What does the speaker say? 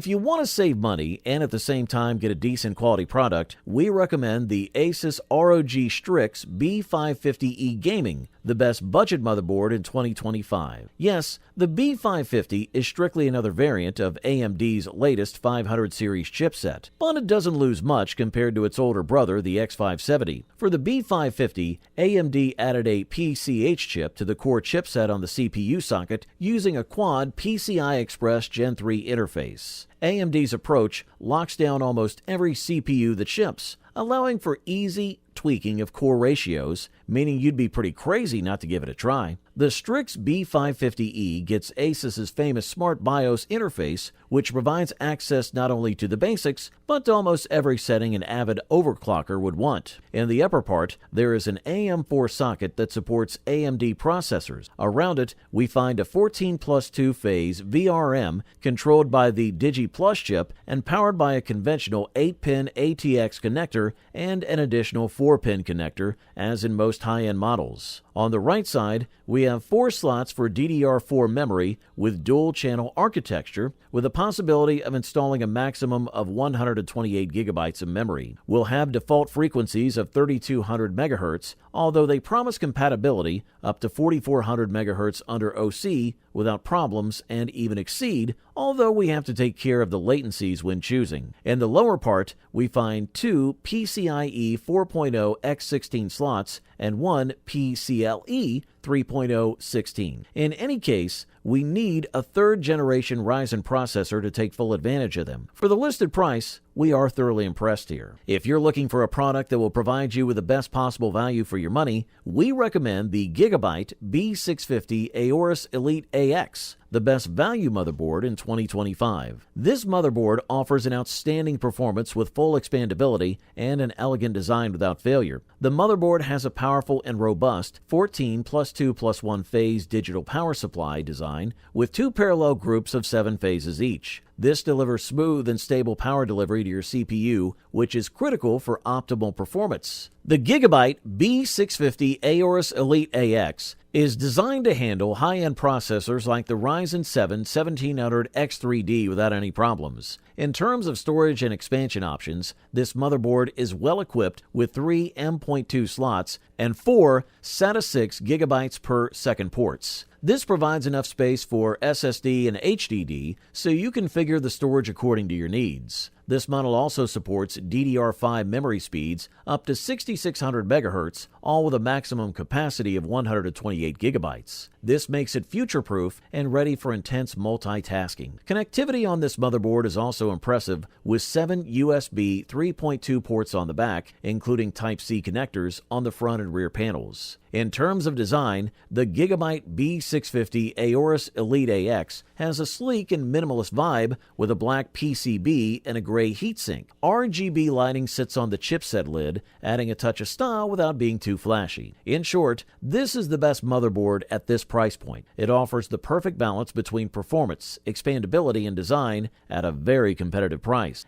If you want to save money and at the same time get a decent quality product, we recommend the Asus ROG Strix B550E Gaming, the best budget motherboard in 2025. Yes, the B550 is strictly another variant of AMD's latest 500 series chipset, but it doesn't lose much compared to its older brother, the X570. For the B550, AMD added a PCH chip to the core chipset on the CPU socket using a quad PCI Express Gen 3 interface. AMD's approach locks down almost every CPU that ships, allowing for easy tweaking of core ratios, meaning you'd be pretty crazy not to give it a try. The Strix B550E gets Asus's famous Smart BIOS interface, which provides access not only to the basics, but to almost every setting an avid overclocker would want. In the upper part, there is an AM4 socket that supports AMD processors. Around it, we find a 14+2 phase VRM controlled by the DigiPlus chip and powered by a conventional 8-pin ATX connector and an additional 4-pin connector, as in most high-end models. On the right side, we have 4 slots for DDR4 memory with dual-channel architecture, with the possibility of installing a maximum of 128 gigabytes of memory. We'll have default frequencies of 3200 MHz, although they promise compatibility up to 4400 MHz under OC without problems and even exceed, although we have to take care of the latencies when choosing. In the lower part, we find 2 PCIe 4.0 x16 slots and 1 PCLE 3.0 16. In any case, we need a third-generation Ryzen processor to take full advantage of them. For the listed price, we are thoroughly impressed here. If you're looking for a product that will provide you with the best possible value for your money, we recommend the Gigabyte B650 Aorus Elite AX, the best value motherboard in 2025. This motherboard offers an outstanding performance with full expandability and an elegant design without failure. The motherboard has a powerful and robust 14+2+1 phase digital power supply design with 2 parallel groups of 7 phases each. This delivers smooth and stable power delivery to your CPU, which is critical for optimal performance. The Gigabyte B650 Aorus Elite AX is designed to handle high-end processors like the Ryzen 7 1700X3D without any problems. In terms of storage and expansion options, this motherboard is well equipped with 3 M.2 slots and 4 SATA 6 GB per second ports. This provides enough space for SSD and HDD, so you can configure the storage according to your needs. This model also supports DDR5 memory speeds up to 6600 MHz, all with a maximum capacity of 128 GB. This makes it future-proof and ready for intense multitasking. Connectivity on this motherboard is also impressive, with 7 USB 3.2 ports on the back, including Type-C connectors on the front and rear panels. In terms of design, the Gigabyte B650 Aorus Elite AX has a sleek and minimalist vibe with a black PCB and a gray heatsink. RGB lighting sits on the chipset lid, adding a touch of style without being too flashy. In short, this is the best motherboard at this price point. It offers the perfect balance between performance, expandability, and design at a very competitive price.